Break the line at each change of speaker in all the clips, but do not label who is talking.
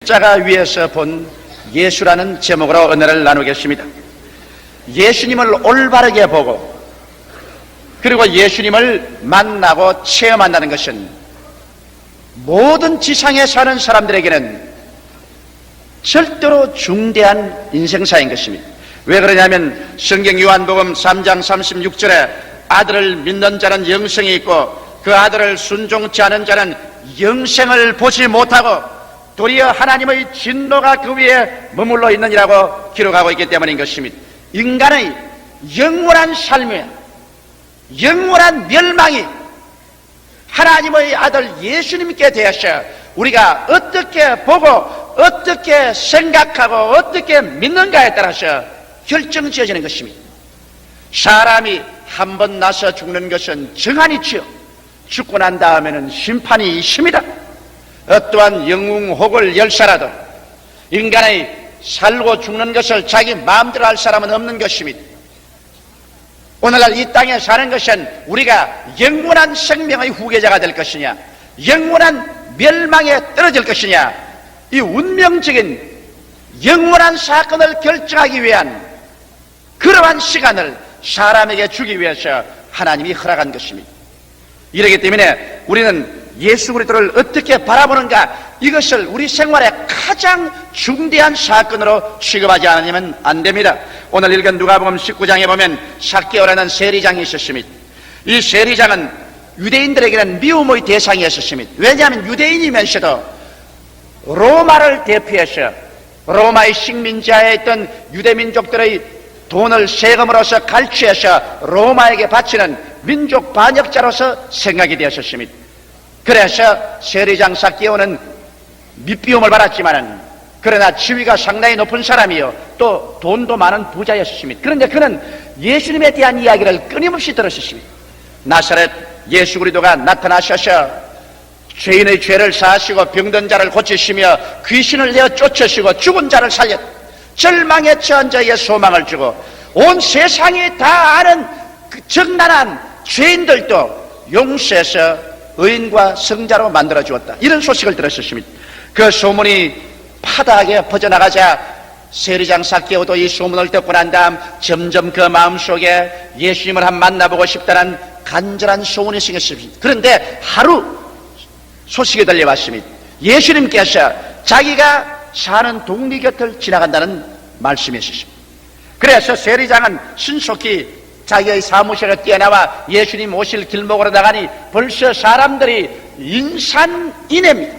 십자가 위에서 본 예수라는 제목으로 은혜를 나누겠습니다. 예수님을 올바르게 보고 그리고 예수님을 만나고 체험한다는 것은 모든 지상에 사는 사람들에게는 절대로 중대한 인생사인 것입니다. 왜 그러냐면 성경 요한복음 3장 36절에 아들을 믿는 자는 영생이 있고 그 아들을 순종치 않은 자는 영생을 보지 못하고 도리어 하나님의 진노가 그 위에 머물러 있느니라고 기록하고 있기 때문인 것입니다. 인간의 영원한 삶에 영원한 멸망이 하나님의 아들 예수님께 대해서 우리가 어떻게 보고 어떻게 생각하고 어떻게 믿는가에 따라서 결정지어지는 것입니다. 사람이 한 번 나서 죽는 것은 정한이지요. 죽고 난 다음에는 심판이 있습니다. 어떠한 영웅혹을 열사라도 인간의 살고 죽는 것을 자기 마음대로 할 사람은 없는 것입니다. 오늘날 이 땅에 사는 것은 우리가 영원한 생명의 후계자가 될 것이냐 영원한 멸망에 떨어질 것이냐 이 운명적인 영원한 사건을 결정하기 위한 그러한 시간을 사람에게 주기 위해서 하나님이 허락한 것입니다. 이러기 때문에 우리는 예수 그리스도를 어떻게 바라보는가 이것을 우리 생활의 가장 중대한 사건으로 취급하지 않으면 안 됩니다. 오늘 읽은 누가복음 19장에 보면 삭개오라는 세리장이 있었습니다. 이 세리장은 유대인들에게는 미움의 대상이었습니다. 왜냐하면 유대인이면서도 로마를 대표해서 로마의 식민지하에 있던 유대민족들의 돈을 세금으로서 갈취해서 로마에게 바치는 민족 반역자로서 생각이 되었습니다. 그래서 세리장 삭개오는 밑비움을 받았지만은 그러나 지위가 상당히 높은 사람이요 또 돈도 많은 부자였습니다. 그런데 그는 예수님에 대한 이야기를 끊임없이 들었습니다. 나사렛 예수 그리스도가 나타나셔서 죄인의 죄를 사하시고 병든 자를 고치시며 귀신을 내어 쫓으시고 죽은 자를 살렸 절망에 처한 자에게 소망을 주고 온 세상이 다 아는 그 적나라한 죄인들도 용서해서 의인과 성자로 만들어 주었다. 이런 소식을 들었습니다. 그 소문이 파다하게 퍼져나가자 세리장 삭개오도 이 소문을 듣고 난 다음 점점 그 마음속에 예수님을 한번 만나보고 싶다는 간절한 소원이 생겼습니다. 그런데 하루 소식이 들려왔습니다. 예수님께서 자기가 사는 동리 곁을 지나간다는 말씀이었습니다. 그래서 세리장은 신속히 자기의 사무실에 뛰어나와 예수님 오실 길목으로 나가니 벌써 사람들이 인산인해입니다.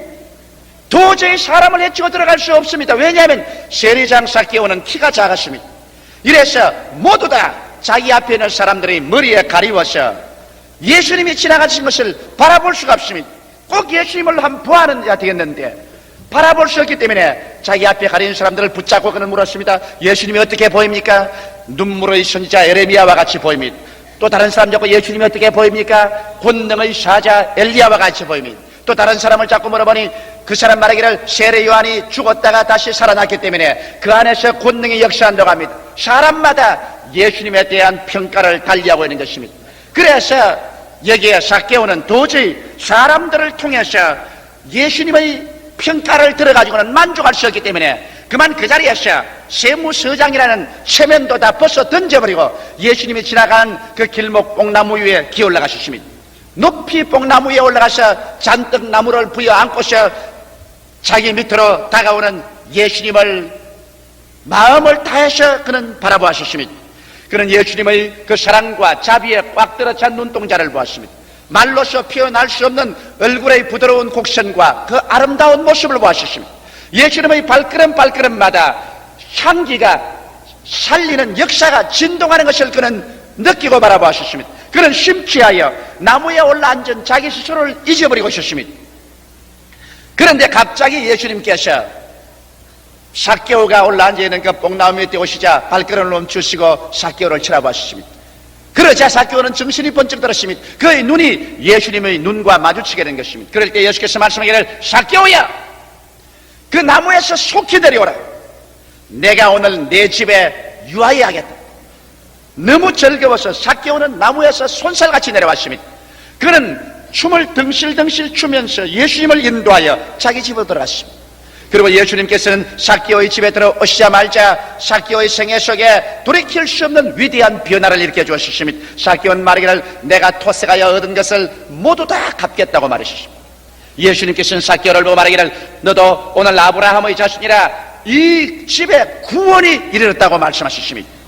도저히 사람을 해치고 들어갈 수 없습니다. 왜냐하면 세리장 삭개오는 키가 작았습니다. 이래서 모두 다 자기 앞에 있는 사람들이 머리에 가리워서 예수님이 지나가신 것을 바라볼 수가 없습니다. 꼭 예수님을 한번 보아는 자 되겠는데 바라볼 수 없기 때문에 자기 앞에 가린 사람들을 붙잡고 그는 물었습니다. 예수님이 어떻게 보입니까? 눈물의 선지자 에레미야와 같이 보입니다. 또 다른 사람 잡고 예수님이 어떻게 보입니까? 권능의 사자 엘리야와 같이 보입니다. 또 다른 사람을 자꾸 물어보니 그 사람 말하기를 세례 요한이 죽었다가 다시 살아났기 때문에 그 안에서 권능이 역사한다고 합니다. 사람마다 예수님에 대한 평가를 달리하고 있는 것입니다. 그래서 여기에 삭개오는 도저히 사람들을 통해서 예수님의 평가를 들어가지고는 만족할 수 없기 때문에 그만 그 자리에서 세무서장이라는 체면도 다 벗어 던져버리고 예수님이 지나간 그 길목 뽕나무 위에 기어 올라가셨습니다. 높이 뽕나무 위에 올라가서 잔뜩 나무를 부여 안고서 자기 밑으로 다가오는 예수님을 마음을 다해서 그는 바라보았습니다. 그는 예수님의 그 사랑과 자비에 꽉 들어찬 눈동자를 보았습니다. 말로서 표현할 수 없는 얼굴의 부드러운 곡선과 그 아름다운 모습을 보았습니다. 예수님의 발걸음마다 향기가 살리는 역사가 진동하는 것을 그는 느끼고 바라보았습니다. 그는 심취하여 나무에 올라앉은 자기 스스로를 잊어버리고 있었습니다. 그런데 갑자기 예수님께서 삭개오가 올라앉아 있는 그 뽕나무 밑에 오시자 발걸음을 멈추시고 삭개오를 쳐다보았습니다. 그러자 삭개오는 정신이 번쩍 들었습니다. 그의 눈이 예수님의 눈과 마주치게 된 것입니다. 그럴 때 예수께서 말씀하기를 삭개오야 그 나무에서 속히 내려오라. 내가 오늘 내 집에 유하게 하겠다. 너무 즐거워서 삭개오는 나무에서 손살같이 내려왔습니다. 그는 춤을 덩실덩실 추면서 예수님을 인도하여 자기 집으로 들어갔습니다. 그리고 예수님께서는 삭개오의 집에 들어오시자마자 삭개오의 생애 속에 돌이킬 수 없는 위대한 변화를 일으켜 주었습니다. 삭개오는 말하기를 내가 토색하여 얻은 것을 모두 다 갚겠다고 말하셨습니다. 예수님께서는 삭개오를 보고 말하기를 너도 오늘 아브라함의 자손이라 이 집에 구원이 이르렀다고 말씀하셨습니다.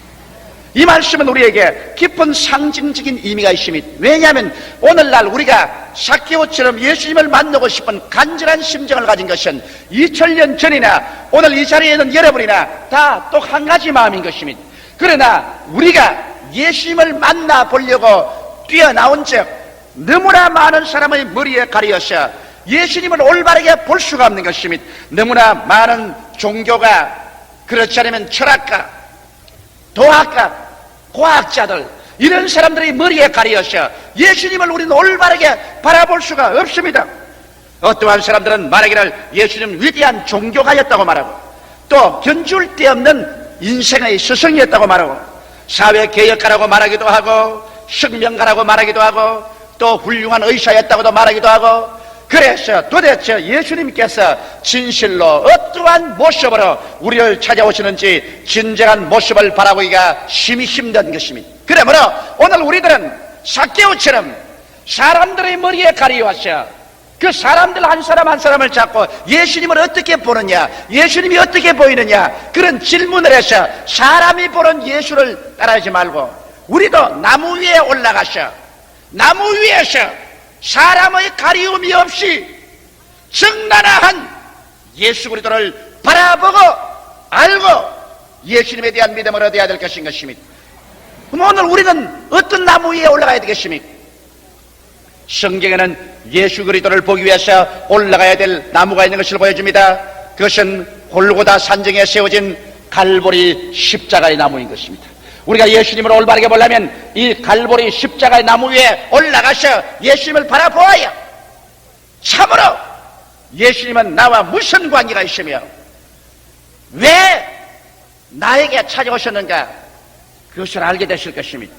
이 말씀은 우리에게 깊은 상징적인 의미가 있습니다. 왜냐하면 오늘날 우리가 삭개오처럼 예수님을 만나고 싶은 간절한 심정을 가진 것은 2000년 전이나 오늘 이 자리에 있는 여러분이나 다 또 한 가지 마음인 것입니다. 그러나 우리가 예수님을 만나보려고 뛰어나온 적 너무나 많은 사람의 머리에 가려서 예수님을 올바르게 볼 수가 없는 것입니다. 너무나 많은 종교가, 그렇지 않으면 철학가, 도학가, 과학자들, 이런 사람들이 머리에 가려서 예수님을 우리는 올바르게 바라볼 수가 없습니다. 어떠한 사람들은 말하기를 예수님은 위대한 종교가였다고 말하고, 또 견줄 데 없는 인생의 스승이었다고 말하고, 사회개혁가라고 말하기도 하고, 혁명가라고 말하기도 하고, 또 훌륭한 의사였다고도 말하기도 하고. 그래서 도대체 예수님께서 진실로 어떠한 모습으로 우리를 찾아오시는지 진정한 모습을 바라보기가 심히 힘든 것입니다. 그러므로 오늘 우리들은 삭개오처럼 사람들의 머리에 가리워서 그 사람들 한 사람 한 사람을 잡고 예수님을 어떻게 보느냐, 예수님이 어떻게 보이느냐, 그런 질문을 해서 사람이 보는 예수를 따라하지 말고 우리도 나무 위에 올라가서 나무 위에서 사람의 가리움이 없이 적나라한 예수 그리스도를 바라보고 알고 예수님에 대한 믿음을 얻어야 될 것인 것입니다. 그럼 오늘 우리는 어떤 나무 위에 올라가야 되겠습니까? 성경에는 예수 그리스도를 보기 위해서 올라가야 될 나무가 있는 것을 보여줍니다. 그것은 골고다 산정에 세워진 갈보리 십자가의 나무인 것입니다. 우리가 예수님을 올바르게 보려면 이 갈보리 십자가의 나무 위에 올라가서 예수님을 바라보아야 참으로 예수님은 나와 무슨 관계가 있으며 왜 나에게 찾아오셨는가, 그것을 알게 되실 것입니다.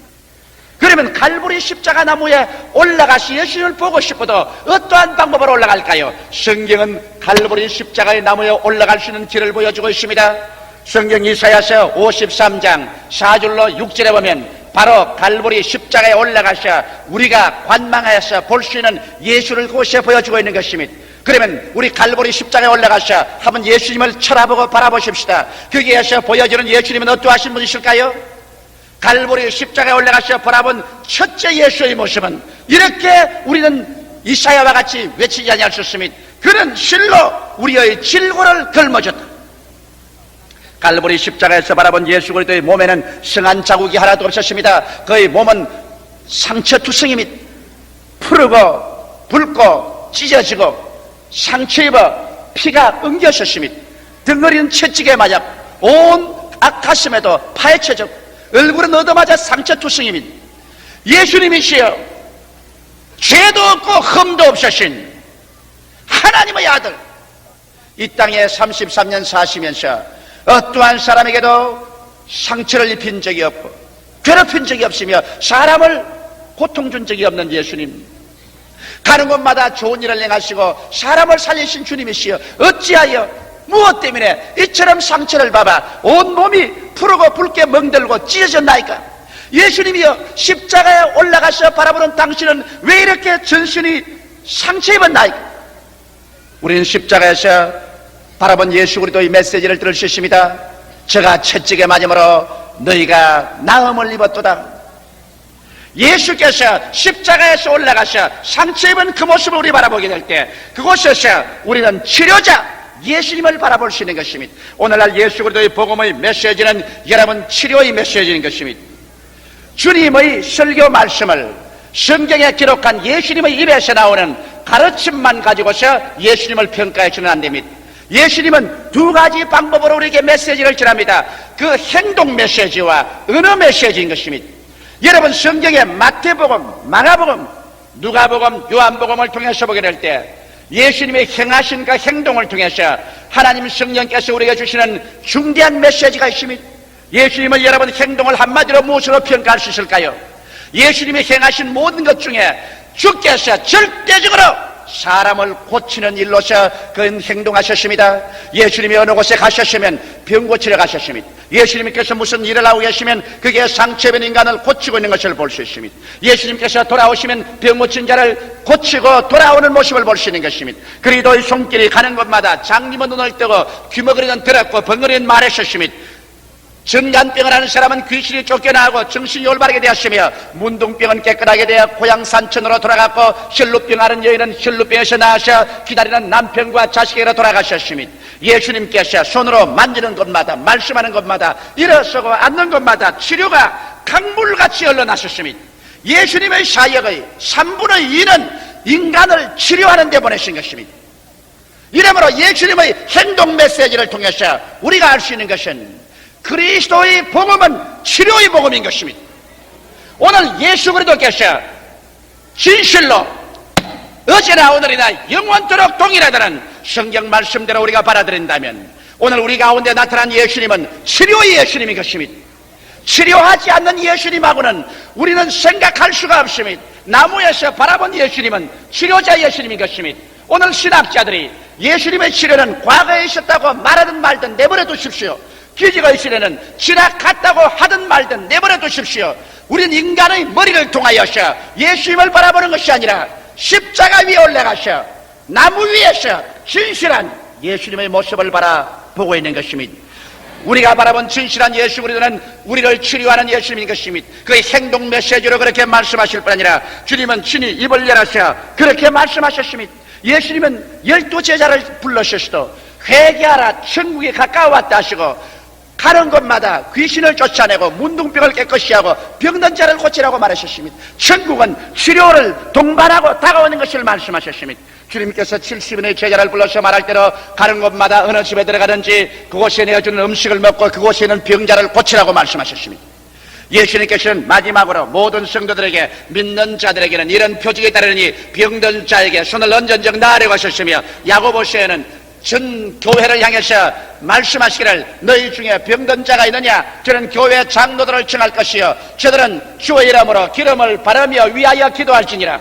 그러면 갈보리 십자가 나무에 올라가서 예수님을 보고 싶어도 어떠한 방법으로 올라갈까요? 성경은 갈보리 십자가의 나무에 올라갈 수 있는 길을 보여주고 있습니다. 성경 이사야서 53장 4절로 6절에 보면 바로 갈보리 십자가에 올라가서 우리가 관망하여서 볼 수 있는 예수를 그곳에 보여주고 있는 것입니다. 그러면 우리 갈보리 십자가에 올라가서 한번 예수님을 쳐다보고 바라보십시다. 거기에서 보여주는 예수님은 어떠하신 분이실까요? 갈보리 십자가에 올라가서 바라본 첫째 예수의 모습은 이렇게 우리는 이사야와 같이 외치지 아니할 수 있습니다. 그는 실로 우리의 질고를 걸머졌다. 갈보리 십자가에서 바라본 예수 그리스도의 몸에는 성한 자국이 하나도 없었습니다. 그의 몸은 상처투성이며 푸르고 붉고 찢어지고 상처 입어 피가 응겼었습니다. 덩어리는 채찍에 맞아 온 가슴에도 파헤쳐졌고 얼굴은 얻어맞아 상처투성이며 예수님이시여 죄도 없고 흠도 없으신 하나님의 아들, 이 땅에 33년 사시면서 어떠한 사람에게도 상처를 입힌 적이 없고 괴롭힌 적이 없으며 사람을 고통 준 적이 없는 예수님, 가는 곳마다 좋은 일을 행하시고 사람을 살리신 주님이시여 어찌하여 무엇 때문에 이처럼 상처를 받아 온 몸이 푸르고 붉게 멍들고 찢어졌나이까? 예수님이여 십자가에 올라가서 바라보는 당신은 왜 이렇게 전신이 상처 입었나이까? 우리는 십자가에서 바라본 예수 그리스도의 메시지를 들을 수 있습니다. 저가 채찍에 맞음으로 너희가 나음을 입었도다. 예수께서 십자가에서 올라가서 상처 입은 그 모습을 우리 바라보게 될 때 그곳에서 우리는 치료자 예수님을 바라볼 수 있는 것입니다. 오늘날 예수 그리스도의 복음의 메시지는 여러분 치료의 메시지인 것입니다. 주님의 설교 말씀을 성경에 기록한 예수님의 입에서 나오는 가르침만 가지고서 예수님을 평가해서는 안 됩니다. 예수님은 두 가지 방법으로 우리에게 메시지를 전합니다. 그 행동 메시지와 언어 메시지인 것입니다. 여러분 성경의 마태복음, 마가복음, 누가복음, 요한복음을 통해서 보게 될 때 예수님의 행하신 그 행동을 통해서 하나님 성령께서 우리에게 주시는 중대한 메시지가 있습니다. 예수님은 여러분 행동을 한마디로 무엇으로 평가할 수 있을까요? 예수님이 행하신 모든 것 중에 주께서 절대적으로 사람을 고치는 일로서 그 행동하셨습니다. 예수님이 어느 곳에 가셨으면 병 고치러 가셨습니다. 예수님께서 무슨 일을 하고 계시면 그게 상처입은 인간을 고치고 있는 것을 볼 수 있습니다. 예수님께서 돌아오시면 병 고친 자를 고치고 돌아오는 모습을 볼 수 있는 것입니다. 그리도의 손길이 가는 곳마다 장님은 눈을 뜨고 귀머거리는 들었고 벙어리는 말했었습니다. 전간병을 하는 사람은 귀신이 쫓겨나고 정신이 올바르게 되었으며 문둥병은 깨끗하게 되어 고향 산천으로 돌아갔고 혈루병 하는 여인은 혈루병에서 나와서 기다리는 남편과 자식에게로 돌아가셨습니다. 예수님께서 손으로 만지는 곳마다 말씀하는 곳마다 일어서고 앉는 곳마다 치료가 강물같이 흘러나셨습니다. 예수님의 사역의 3분의 2는 인간을 치료하는 데 보내신 것입니다. 이러므로 예수님의 행동 메시지를 통해서 우리가 알 수 있는 것은 그리스도의 복음은 치료의 복음인 것입니다. 오늘 예수 그리스도께서 진실로 어제나 오늘이나 영원토록 동일하다는 성경 말씀대로 우리가 받아들인다면 오늘 우리 가운데 나타난 예수님은 치료의 예수님인 것입니다. 치료하지 않는 예수님하고는 우리는 생각할 수가 없습니다. 나무에서 바라본 예수님은 치료자 예수님인 것입니다. 오늘 신학자들이 예수님의 치료는 과거에 있었다고 말하든 말든 내버려 두십시오. 기적의 시대는 지나갔다고 하든 말든 내버려 두십시오. 우리는 인간의 머리를 통하여서 예수님을 바라보는 것이 아니라 십자가 위에 올라가서 나무 위에서 진실한 예수님의 모습을 바라보고 있는 것입니다. 우리가 바라본 진실한 예수 그리스도는 우리를 치료하는 예수님인 것입니다. 그의 행동 메시지로 그렇게 말씀하실 뿐 아니라 주님은 친히 입을 열어서 그렇게 말씀하셨습니다. 예수님은 12제자를 불러셔서도 회개하라 천국에 가까워왔다 하시고 가는 곳마다 귀신을 쫓아내고 문둥병을 깨끗이 하고 병든 자를 고치라고 말하셨습니다. 천국은 치료를 동반하고 다가오는 것을 말씀하셨습니다. 주님께서 70인의 제자를 불러서 말할 때로 가는 곳마다 어느 집에 들어가든지 그곳에 내어주는 음식을 먹고 그곳에 있는 병자를 고치라고 말씀하셨습니다. 예수님께서는 마지막으로 모든 성도들에게 믿는 자들에게는 이런 표징이 따르니 병든 자에게 손을 얹은 적 나으려고 하셨으며 야고보서에는 전 교회를 향해서 말씀하시기를 너희 중에 병든 자가 있느냐 저는 교회 장로들을 청할 것이요 저들은 주의 이름으로 기름을 바르며 위하여 기도할지니라.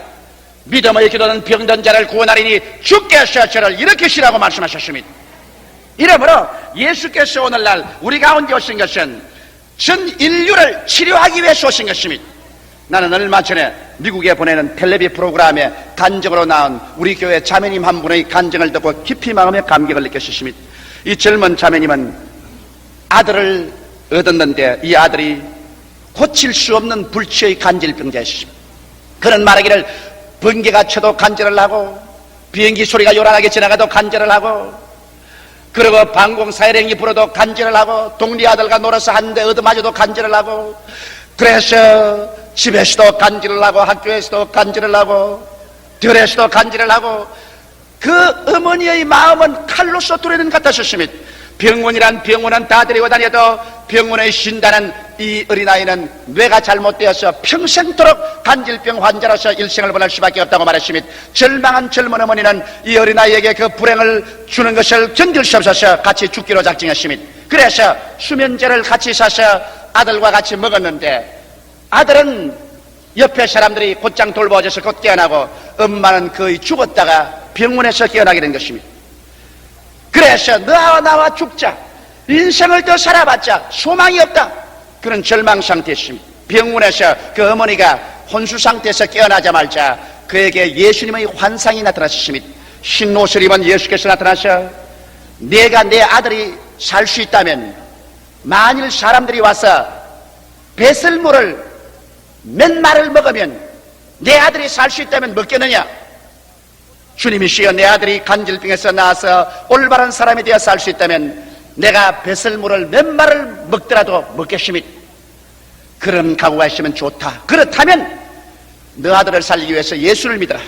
믿음의 기도는 병든 자를 구원하리니 주께서 저를 일으키시라고 말씀하셨습니다. 이러므로 예수께서 오늘날 우리 가운데 오신 것은 전 인류를 치료하기 위해서 오신 것입니다. 나는 얼마 전에 미국에 보내는 텔레비 프로그램에 간증으로 나온 우리 교회 자매님 한 분의 간증을 듣고 깊이 마음에 감격을 느꼈습니다. 이 젊은 자매님은 아들을 얻었는데 이 아들이 고칠 수 없는 불치의 간질병자였습니다. 그는 말하기를 번개가 쳐도 간절을 하고 비행기 소리가 요란하게 지나가도 간절을 하고 그리고 방공 사이렌이 불어도 간절을 하고 동리 아들과 놀아서 한 대 얻어맞아도 간절을 하고 그래서 집에서도 간질을 하고 학교에서도 간질을 하고 들에서도 간질을 하고 그 어머니의 마음은 칼로 쏘투리는 것 같았습니다. 병원이란 병원은 다 데리고 다녀도 병원의 신다는 이 어린아이는 뇌가 잘못되어서 평생토록 간질병 환자로서 일생을 보낼 수밖에 없다고 말했습니다. 절망한 젊은 어머니는 이 어린아이에게 그 불행을 주는 것을 견딜 수 없어서 같이 죽기로 작정했습니다. 그래서 수면제를 같이 사서 아들과 같이 먹었는데 아들은 옆에 사람들이 곧장 돌보아줘서 곧 깨어나고 엄마는 거의 죽었다가 병원에서 깨어나게 된 것입니다. 그래서 너와 나와 죽자 인생을 더 살아봤자 소망이 없다 그런 절망 상태였습니다. 병원에서 그 어머니가 혼수 상태에서 깨어나자마자 그에게 예수님의 환상이 나타났습니다. 흰 옷을 입은 예수께서 나타나셔 내가 내 아들이 살 수 있다면 만일 사람들이 와서 배설물을 몇 말을 먹으면 내 아들이 살 수 있다면 먹겠느냐? 주님이시여 내 아들이 간질병에서 나와서 올바른 사람이 되어 살 수 있다면 내가 배설물을 몇 말을 먹더라도 먹겠습니다. 그런 각오가 있으면 좋다. 그렇다면 너 아들을 살리기 위해서 예수를 믿어라.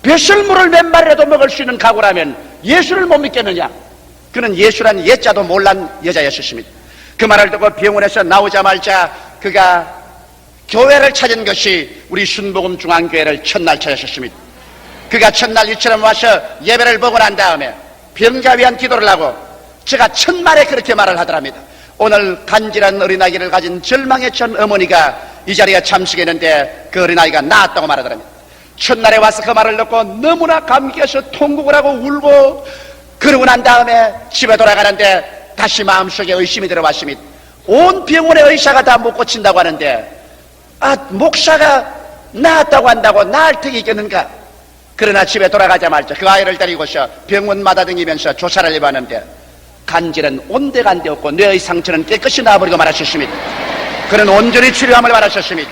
배설물을 몇 말이라도 먹을 수 있는 각오라면 예수를 못 믿겠느냐? 그는 예수란 예자도 몰란 여자였습니다. 그 말을 듣고 병원에서 나오자마자 그가 교회를 찾은 것이 우리 순복음 중앙교회를 첫날 찾으셨습니다. 그가 첫날 이처럼 와서 예배를 보고 난 다음에 병자 위한 기도를 하고 제가 첫말에 그렇게 말을 하더랍니다. 오늘 간질한 어린아이를 가진 절망에 천 어머니가 이 자리에 참석했는데 그 어린아이가 나았다고 말하더랍니다. 첫날에 와서 그 말을 듣고 너무나 감격해서 통곡을 하고 울고, 그러고 난 다음에 집에 돌아가는데 다시 마음속에 의심이 들어왔습니다. 온 병원의 의사가 다 못 고친다고 하는데, 목사가 나았다고 한다고 나을 턱이 있겠는가? 그러나 집에 돌아가자마자 그 아이를 데리고서 병원마다 다니면서 조사를 해봤는데 간질은 온데간데 없고 뇌의 상처는 깨끗이 나아버리고 말하셨습니다. 그는 온전히 치료함을 말하셨습니다.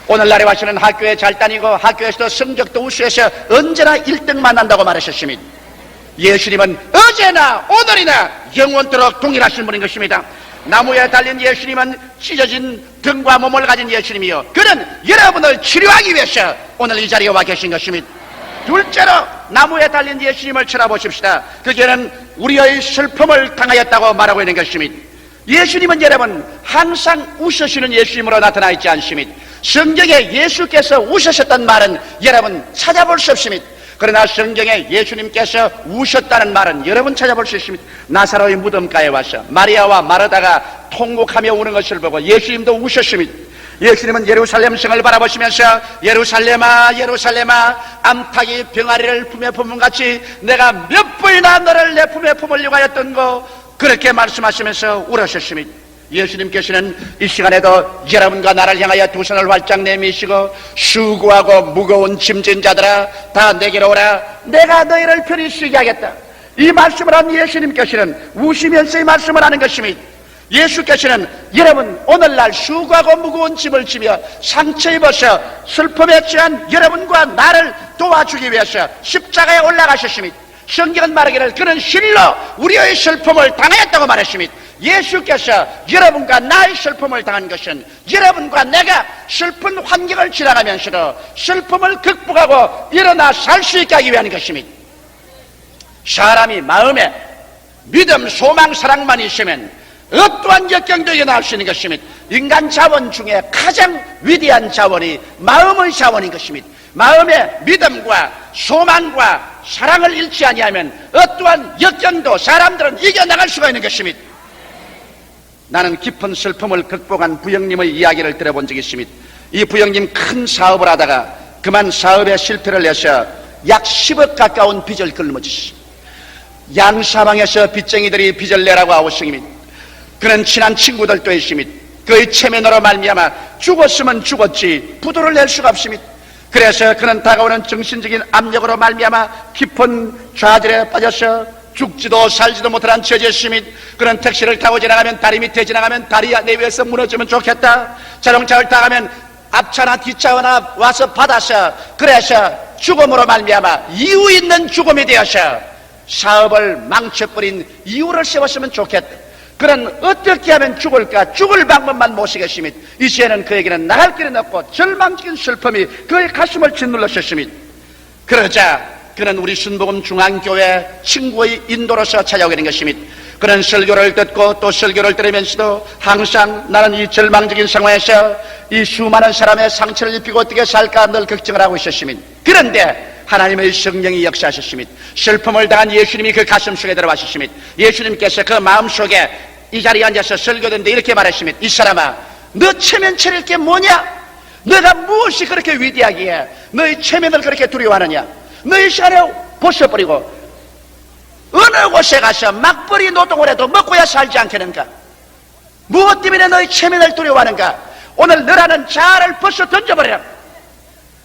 오늘날에 와서는 학교에 잘 다니고 학교에서도 성적도 우수해서 언제나 1등만 한다고 말하셨습니다. 예수님은 어제나 오늘이나 영원토록 동일하신 분인 것입니다. 나무에 달린 예수님은 찢어진 등과 몸을 가진 예수님이요, 그는 여러분을 치료하기 위해서 오늘 이 자리에 와 계신 것입니다. 둘째로 나무에 달린 예수님을 쳐다보십시다. 그게는 우리의 슬픔을 당하였다고 말하고 있는 것입니다. 예수님은 여러분 항상 웃으시는 예수님으로 나타나 있지 않습니다. 성경에 예수께서 웃으셨던 말은 여러분 찾아볼 수 없습니다. 그러나 성경에 예수님께서 우셨다는 말은 여러분 찾아볼 수 있습니다. 나사로의 무덤가에 와서 마리아와 마르다가 통곡하며 우는 것을 보고 예수님도 우셨습니다. 예수님은 예루살렘 성을 바라보시면서 예루살렘아 예루살렘아 암탉이 병아리를 품에 품은 같이 내가 몇 번이나 너를 내 품에 품으려고 하였던고, 그렇게 말씀하시면서 울으셨습니다. 예수님께서는 이 시간에도 여러분과 나를 향하여 두 손을 활짝 내미시고 수고하고 무거운 짐진 자들아 다 내게로 오라, 내가 너희를 편히 쉬게 하겠다, 이 말씀을 한 예수님께서는 우시면서 이 말씀을 하는 것입니다. 예수께서는 여러분 오늘날 수고하고 무거운 짐을 지며 상처 입어서 슬픔에 처한 여러분과 나를 도와주기 위해서 십자가에 올라가셨습니다. 성경은 말하기를 그는 실로 우리의 슬픔을 당하였다고 말했습니다. 예수께서 여러분과 나의 슬픔을 당한 것은 여러분과 내가 슬픈 환경을 지나가면서도 슬픔을 극복하고 일어나 살 수 있게 하기 위한 것입니다. 사람이 마음에 믿음, 소망, 사랑만 있으면 어떠한 역경도 이겨나올 수 있는 것입니다. 인간 자원 중에 가장 위대한 자원이 마음의 자원인 것입니다. 마음의 믿음과 소망과 사랑을 잃지 아니하면 어떠한 역경도 사람들은 이겨나갈 수가 있는 것입니다. 나는 깊은 슬픔을 극복한 부형님의 이야기를 들어본 적이 있습니다. 이 부형님 큰 사업을 하다가 그만 사업에 실패를 해서 약 10억 가까운 빚을 짊어지시, 양사방에서 빚쟁이들이 빚을 내라고 하오십니다. 그는 친한 친구들도 있습니다. 그의 체면으로 말미암아 죽었으면 죽었지 부도를 낼 수가 없습니다. 그래서 그는 다가오는 정신적인 압력으로 말미암아 깊은 좌절에 빠져서 죽지도 살지도 못하는 처지였습니다. 그는 택시를 타고 지나가면 다리 밑에 지나가면 다리 내 위에서 무너지면 좋겠다, 자동차를 타가면 앞차나 뒷차나 와서 받아서, 그래서 죽음으로 말미암아 이유 있는 죽음이 되어서 사업을 망쳐버린 이유를 세웠으면 좋겠다. 그는 어떻게 하면 죽을까? 죽을 방법만 모시겠습니다. 이제는 그에게는 나갈 길은 없고 절망적인 슬픔이 그의 가슴을 짓눌렀습니다. 그러자 그는 우리 순복음 중앙교회 친구의 인도로서 찾아오게 된 것입니다. 그는 설교를 듣고 또 설교를 들으면서도 항상 나는 이 절망적인 상황에서 이 수많은 사람의 상처를 입히고 어떻게 살까 늘 걱정을 하고 있었습니다. 그런데 하나님의 성령이 역사하셨습니다. 슬픔을 당한 예수님이 그 가슴 속에 들어가셨습니다. 예수님께서 그 마음속에 이 자리에 앉아서 설교하는데 이렇게 말하십니다. 이 사람아, 너 체면 차릴 게 뭐냐? 너가 무엇이 그렇게 위대하기에 너의 체면을 그렇게 두려워하느냐? 너희 시간에 벗어버리고 어느 곳에 가서 막벌이 노동을 해도 먹고야 살지 않겠는가? 무엇 때문에 너희 체면을 두려워하는가? 오늘 너라는 자아를 벗어 던져버려라.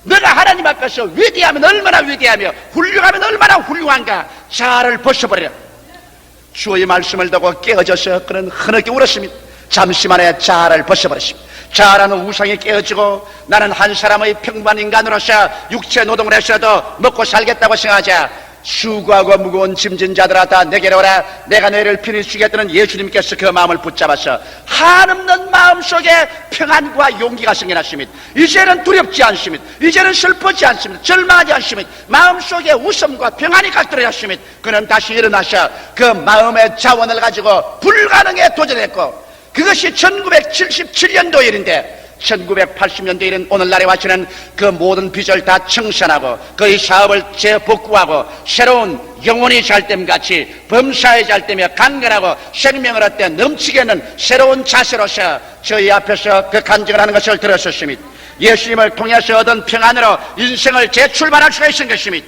너가 하나님 앞에서 위대하면 얼마나 위대하며 훌륭하면 얼마나 훌륭한가? 자아를 벗어버려라. 주의 말씀을 듣고 깨어져서 그는 흐느끼 울었습니다. 잠시만에 자아를 벗어버렸습니다. 자아라는 우상이 깨어지고 나는 한 사람의 평범한 인간으로서 육체 노동을 해서도 먹고 살겠다고 생각하자 수고하고 무거운 짐진 자들아 다 내게로 오라, 내가 너희를 편히 쉬겠다는 예수님께서 그 마음을 붙잡아서 한없는 마음속에 평안과 용기가 생겨났습니다. 이제는 두렵지 않습니다. 이제는 슬프지 않습니다. 절망하지 않습니다. 마음속에 웃음과 평안이 깎들어졌습니다. 그는 다시 일어나서 그 마음의 자원을 가지고 불가능에 도전했고, 그것이 1977년도 일인데 1980년도 일은 오늘날에 와서는 그 모든 빚을 다 청산하고 그의 사업을 재복구하고 새로운 영혼이 잘됨같이 범사에 잘되며 강건하고 생명을 얻되 넘치게 하는 새로운 자세로서 저희 앞에서 그 간증을 하는 것을 들었었습니다. 예수님을 통해서 얻은 평안으로 인생을 재출발할 수가 있는 것입니다.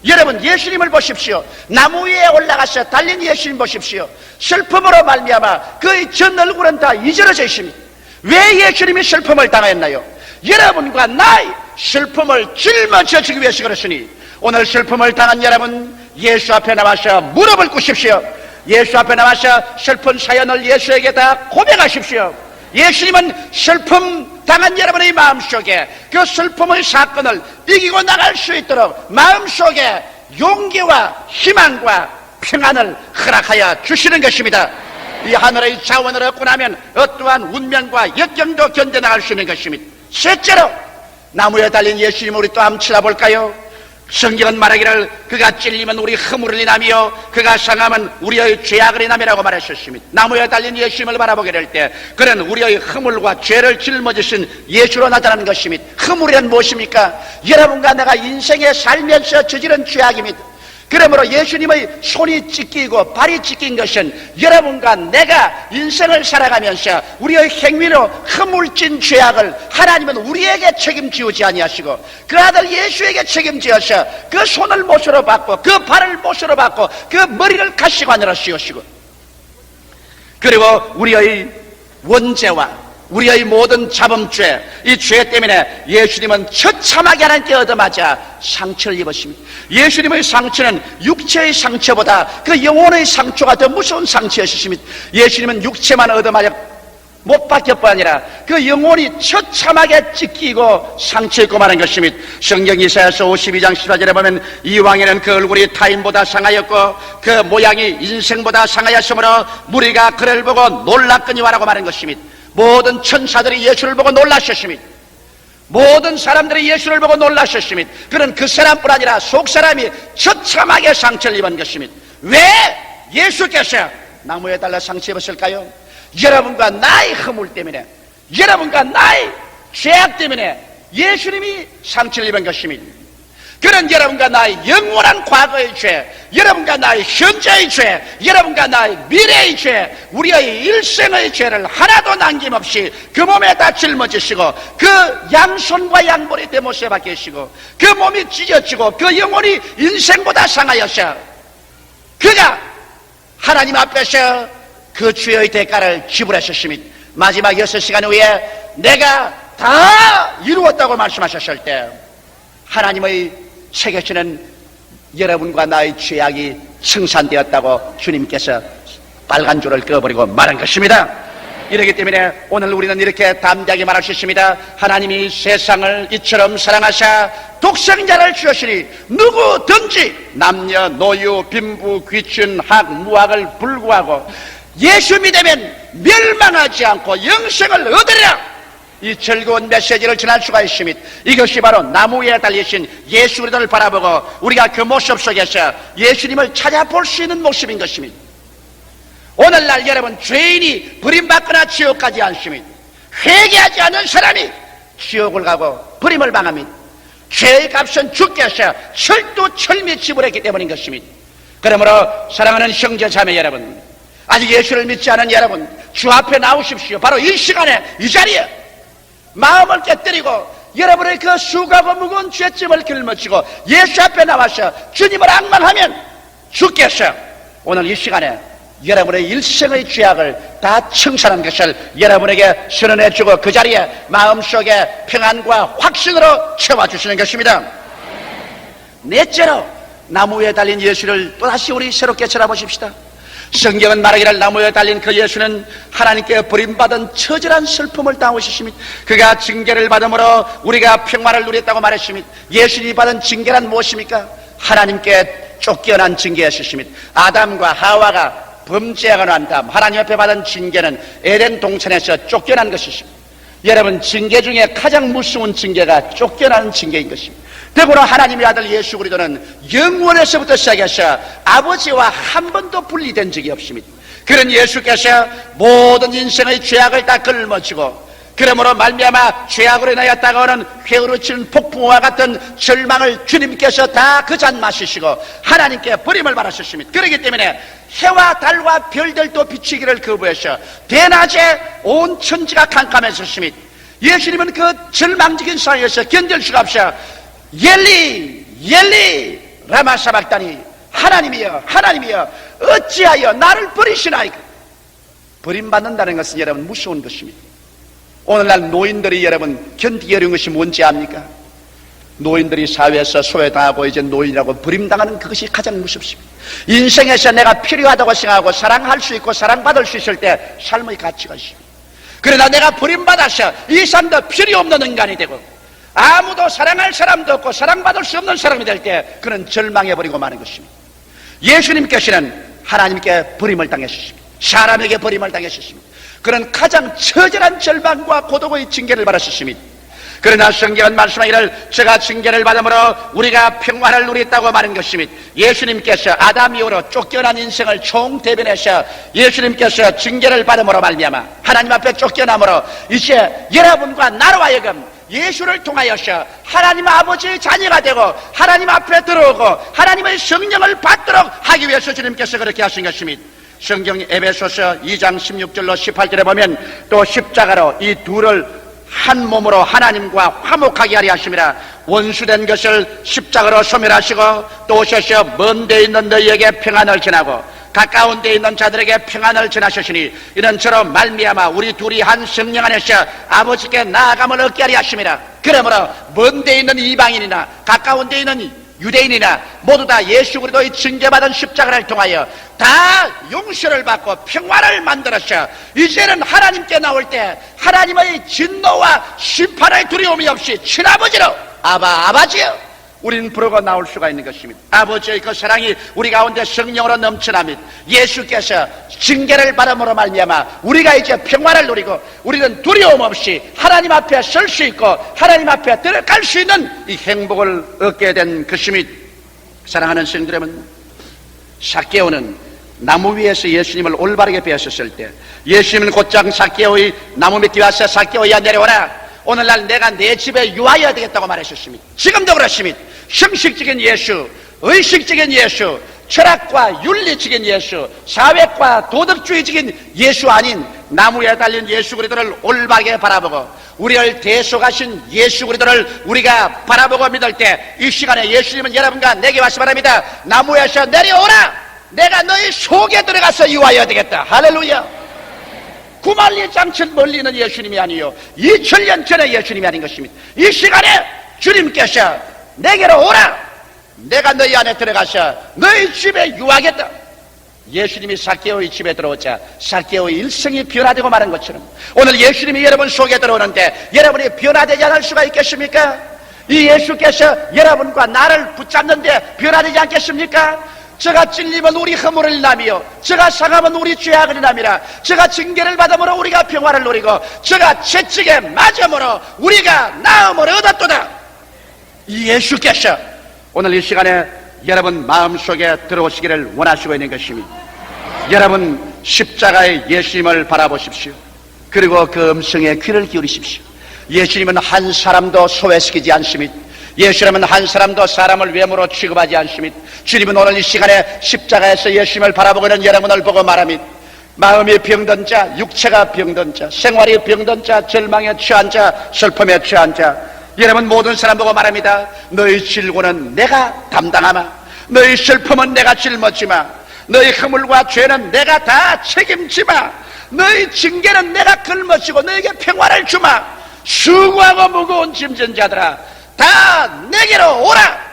여러분, 예수님을 보십시오. 나무 위에 올라가서 달린 예수님 보십시오. 슬픔으로 말미암아 그의 전 얼굴은 다 이절어져 있습니다. 왜 예수님이 슬픔을 당하였나요? 여러분과 나의 슬픔을 짊어져 주기 위해서 그렇으니, 오늘 슬픔을 당한 여러분, 예수 앞에 나와서 무릎을 꿇으십시오. 예수 앞에 나와서 슬픈 사연을 예수에게 다 고백하십시오. 예수님은 슬픔 당한 여러분의 마음속에 그 슬픔의 사건을 이기고 나갈 수 있도록 마음속에 용기와 희망과 평안을 허락하여 주시는 것입니다. 이 하늘의 자원을 얻고 나면 어떠한 운명과 역경도 견뎌나갈 수 있는 것입니다. 셋째로, 나무에 달린 예수님을 우리 또 한번 쳐다볼까요? 성경은 말하기를 그가 찔리면 우리 허물을 인하며 그가 상하면 우리의 죄악을 인하며라고 말하셨습니다. 나무에 달린 예수님을 바라보게 될 때 그는 우리의 허물과 죄를 짊어지신 예수로 나타나는 것입니다. 허물이란 무엇입니까? 여러분과 내가 인생에 살면서 저지른 죄악입니다. 그러므로 예수님의 손이 찢기고 발이 찢긴 것은 여러분과 내가 인생을 살아가면서 우리의 행위로 허물진 죄악을 하나님은 우리에게 책임지우지 아니하시고 그 아들 예수에게 책임지어서 그 손을 못으로 받고 그 발을 못으로 받고 그 머리를 가시관으로 씌우시고, 그리고 우리의 원죄와 우리의 모든 자범죄, 이 죄 때문에 예수님은 처참하게 하나님께 얻어맞아 상처를 입으십니다. 예수님의 상처는 육체의 상처보다 그 영혼의 상처가 더 무서운 상처였습니다. 예수님은 육체만 얻어맞아 못 박힐 뿐 아니라 그 영혼이 처참하게 찢기고 상처 입고 마는 것입니다. 성경 이사야서 52장 14절에 보면 이왕에는 그 얼굴이 타인보다 상하였고 그 모양이 인생보다 상하였으므로 무리가 그를 보고 놀랐거니와라고 말한 것입니다. 모든 천사들이 예수를 보고 놀라셨습니다. 모든 사람들이 예수를 보고 놀라셨습니다. 그는 그 사람뿐 아니라 속사람이 처참하게 상처를 입은 것입니다. 왜 예수께서 나무에 달라 상처 입었을까요? 여러분과 나의 허물 때문에, 여러분과 나의 죄악 때문에 예수님이 상처를 입은 것입니다. 그는 여러분과 나의 영원한 과거의 죄, 여러분과 나의 현재의 죄, 여러분과 나의 미래의 죄, 우리의 일생의 죄를 하나도 남김없이 그 몸에 다 짊어지시고 그 양손과 양머리 대못에 박히시고 그 몸이 찢어지고 그 영혼이 인생보다 상하여서 그가 하나님 앞에서 그 죄의 대가를 지불하셨습니다. 마지막 6시간 후에 내가 다 이루었다고 말씀하셨을 때 하나님의 책에서는 여러분과 나의 죄악이 청산되었다고 주님께서 빨간 줄을 그어버리고 말한 것입니다. 이렇기 때문에 오늘 우리는 이렇게 담대하게 말할 수 있습니다. 하나님이 세상을 이처럼 사랑하사 독생자를 주셨으니 누구든지 남녀 노유 빈부 귀춘 학 무학을 불구하고 예수 믿으면 멸망하지 않고 영생을 얻으리라, 이 즐거운 메시지를 전할 수가 있습니다. 이것이 바로 나무 위에 달리신 예수 그리스도를 바라보고 우리가 그 모습 속에서 예수님을 찾아볼 수 있는 모습인 것입니다. 오늘날 여러분, 죄인이 버림받거나 지옥 가지 않습니다. 회개하지 않은 사람이 지옥을 가고 버림을 당합니다. 죄의 값은 주께서 철두철미 지불했기 때문인 것입니다. 그러므로 사랑하는 형제 자매 여러분, 아직 예수를 믿지 않은 여러분, 주 앞에 나오십시오. 바로 이 시간에 이 자리에 마음을 깨뜨리고 여러분의 그 수고하고 무거운 죄짐을 짊어지고 예수 앞에 나와서 주님을 앙망하면 주께서 오늘 이 시간에 여러분의 일생의 죄악을 다 청산한 것을 여러분에게 선언해 주고 그 자리에 마음속에 평안과 확신으로 채워주시는 것입니다. 넷째로, 나무 위에 달린 예수를 또다시 우리 새롭게 쳐다보십시다. 성경은 말하기를 나무에 달린 그 예수는 하나님께 버림받은 처절한 슬픔을 당하셨습니다. 그가 징계를 받음으로 우리가 평화를 누렸다고 말했습니다. 예수님이 받은 징계란 무엇입니까? 하나님께 쫓겨난 징계였습니다. 아담과 하와가 범죄하고 난 다음 하나님 앞에 받은 징계는 에덴 동산에서 쫓겨난 것이십니다. 여러분, 징계 중에 가장 무서운 징계가 쫓겨나는 징계인 것입니다. 더불어 하나님의 아들 예수 그리스도는 영원에서부터 시작해서 아버지와 한 번도 분리된 적이 없습니다. 그런 예수께서 모든 인생의 죄악을 다 짊어지고 그러므로 말미암아 죄악으로 인하여 다가오는 회오르치는 폭풍과 같은 절망을 주님께서 다 그 잔 마시시고 하나님께 버림을 받으셨습니다. 그렇기 때문에 해와 달과 별들도 비추기를 거부해서 대낮에 온 천지가 캄캄했었습니다. 예수님은 그 절망적인 상황에서 견딜 수가 없어 엘리 엘리 라마 사박다니, 하나님이여 하나님이여 어찌하여 나를 버리시나이까. 버림받는다는 것은 여러분 무서운 것입니다. 오늘날 노인들이 여러분 견디기 어려운 것이 뭔지 압니까? 노인들이 사회에서 소외당하고 이제 노인이라고 버림당하는 그것이 가장 무섭습니다. 인생에서 내가 필요하다고 생각하고 사랑할 수 있고 사랑받을 수 있을 때 삶의 가치가 있습니다. 그러나 내가 버림받아서 이 삶도 필요 없는 인간이 되고 아무도 사랑할 사람도 없고 사랑받을 수 없는 사람이 될 때 그는 절망해버리고 마는 것입니다. 예수님께서는 하나님께 버림을 당하셨습니다. 사람에게 버림을 당하셨습니다. 그는 가장 처절한 절망과 고독의 징계를 받았습니다. 그러나 성경은 말씀하기를 제가 징계를 받음으로 우리가 평화를 누렸다고 말한 것입니다. 예수님께서 아담 이후로 쫓겨난 인생을 총대변해서 예수님께서 징계를 받음으로 말미암아 하나님 앞에 쫓겨남으로 이제 여러분과 나로 하여금 예수를 통하여서 하나님 아버지의 자녀가 되고 하나님 앞에 들어오고 하나님의 성령을 받도록 하기 위해서 주님께서 그렇게 하신 것입니다. 성경 에베소서 2장 16절로 18절에 보면 또 십자가로 이 둘을 한 몸으로 하나님과 화목하게 하려 하심이라. 원수된 것을 십자가로 소멸하시고 또 오셔서 먼 데 있는 너희에게 평안을 전하고 가까운 데 있는 자들에게 평안을 전하셨으니 이런 저로 말미암아 우리 둘이 한 성령 안에서 아버지께 나아감을 얻게 하려 하심이라. 그러므로 먼 데 있는 이방인이나 가까운 데 있는 유대인이나 모두 다 예수 그리스도의 징계받은 십자가를 통하여 다 용서를 받고 평화를 만들었어. 이제는 하나님께 나올 때 하나님의 진노와 심판의 두려움이 없이 친아버지로 아버지요 우리는 부르고 나올 수가 있는 것입니다. 아버지의 그 사랑이 우리 가운데 성령으로 넘쳐납니다. 예수께서 징계를 받음으로 말미암아 우리가 이제 평화를 누리고 우리는 두려움 없이 하나님 앞에 설 수 있고 하나님 앞에 들어갈 수 있는 이 행복을 얻게 된 것입니다. 사랑하는 성도 여러분, 삭개오는 나무 위에서 예수님을 올바르게 배웠을 때 예수님은 곧장 삭개오의 나무 밑에 와서 삭개오야 내려오라. 오늘날 내가 내 집에 유하여야 되겠다고 말하셨습니다. 지금도 그렇습니다. 형식적인 예수, 의식적인 예수, 철학과 윤리적인 예수, 사회과 도덕주의적인 예수 아닌 나무에 달린 예수 그리스도를 올바르게 바라보고 우리를 대속하신 예수 그리스도를 우리가 바라보고 믿을 때 이 시간에 예수님은 여러분과 내게 와서 말합니다. 나무에서 내려오라. 내가 너희 속에 들어가서 유하여야 되겠다. 할렐루야. 구만리 장천 멀리 있는 예수님이 아니요 2000년 전의 예수님이 아닌 것입니다. 이 시간에 주님께서 내게로 오라. 내가 너희 안에 들어가서 너희 집에 유하겠다. 예수님이 삭개오의 집에 들어오자 삭개오의 일생이 변화되고 마는 것처럼 오늘 예수님이 여러분 속에 들어오는데 여러분이 변화되지 않을 수가 있겠습니까? 이 예수께서 여러분과 나를 붙잡는데 변화되지 않겠습니까? 저가 찔리면 우리 허물을 인하며 저가 상하면 우리 죄악을 인함이라. 저가 징계를 받음으로 우리가 평화를 누리고 저가 채찍에 맞음으로 우리가 나음을 얻었도다. 이 예수께서 오늘 이 시간에 여러분 마음속에 들어오시기를 원하시고 있는 것입니다. 여러분 십자가의 예수님을 바라보십시오. 그리고 그 음성에 귀를 기울이십시오. 예수님은 한 사람도 소외시키지 않습니다. 예수님은 한 사람도 사람을 외모로 취급하지 않습니다. 주님은 오늘 이 시간에 십자가에서 예수님을 바라보고 있는 여러분을 보고 말합니다. 마음이 병든 자, 육체가 병든 자, 생활이 병든 자, 절망에 취한 자, 슬픔에 취한 자, 여러분 모든 사람 보고 말합니다. 너희 질고는 내가 담당하마. 너희 슬픔은 내가 짊어지마. 너희 허물과 죄는 내가 다 책임지마. 너희 징계는 내가 걸머지고 너에게 평화를 주마. 수고하고 무거운 짐진 자들아 다 내게로 오라.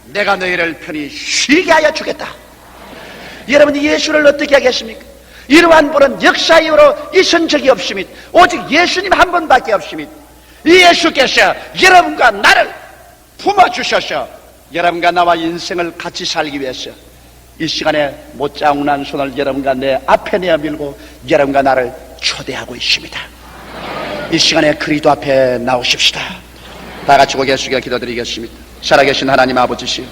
내가 너희를 편히 쉬게 하여 주겠다. 여러분이 예수를 어떻게 하겠습니까? 이러한 분은 역사 이후로 있은 적이 없습니다. 오직 예수님 한 분밖에 없습니다. 이 예수께서 여러분과 나를 품어주셔서 여러분과 나와 인생을 같이 살기 위해서 이 시간에 못자국난 손을 여러분과 내 앞에 내밀고 여러분과 나를 초대하고 있습니다. 이 시간에 그리스도 앞에 나오십시다. 다 같이 고개 숙여 기도드리겠습니다. 살아계신 하나님 아버지시여,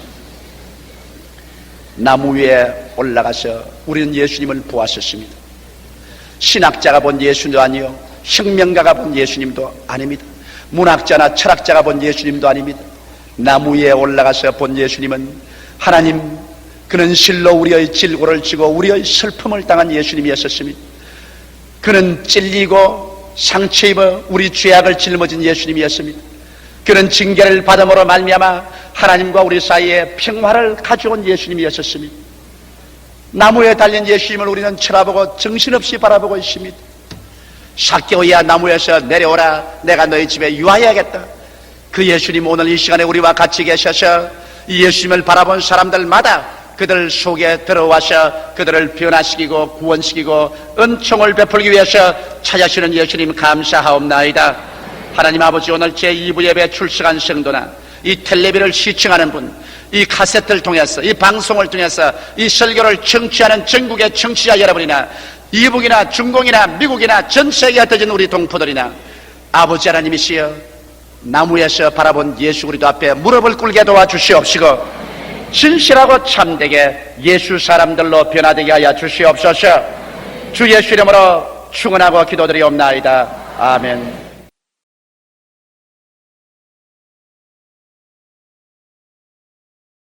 나무 위에 올라가서 우리는 예수님을 보았었습니다. 신학자가 본 예수님도 아니요 혁명가가 본 예수님도 아닙니다. 문학자나 철학자가 본 예수님도 아닙니다. 나무 위에 올라가서 본 예수님은 하나님, 그는 실로 우리의 질고를 지고 우리의 슬픔을 당한 예수님이었습니다. 그는 찔리고 상처 입어 우리 죄악을 짊어진 예수님이었습니다. 그런 징계를 받음으로 말미암아 하나님과 우리 사이에 평화를 가져온 예수님이었습니다. 나무에 달린 예수님을 우리는 쳐다보고 정신없이 바라보고 있습니다. 삭개오야, 나무에서 내려오라, 내가 너희 집에 유하여야겠다. 그 예수님 오늘 이 시간에 우리와 같이 계셔서 이 예수님을 바라본 사람들마다 그들 속에 들어와서 그들을 변화시키고 구원시키고 은총을 베풀기 위해서 찾아주시는 예수님 감사하옵나이다. 하나님 아버지, 오늘 제2부 예배 출석한 성도나 이 텔레비를 시청하는 분, 이 카세트를 통해서, 이 방송을 통해서 이 설교를 청취하는 전국의 청취자 여러분이나 이북이나 중공이나 미국이나 전 세계에 흩어진 우리 동포들이나 아버지 하나님이시여, 나무에서 바라본 예수 그리스도 앞에 무릎을 꿇게 도와주시옵시고 진실하고 참되게 예수 사람들로 변화되게 하여 주시옵소서. 주 예수 이름으로 축원하고 기도드리옵나이다. 아멘.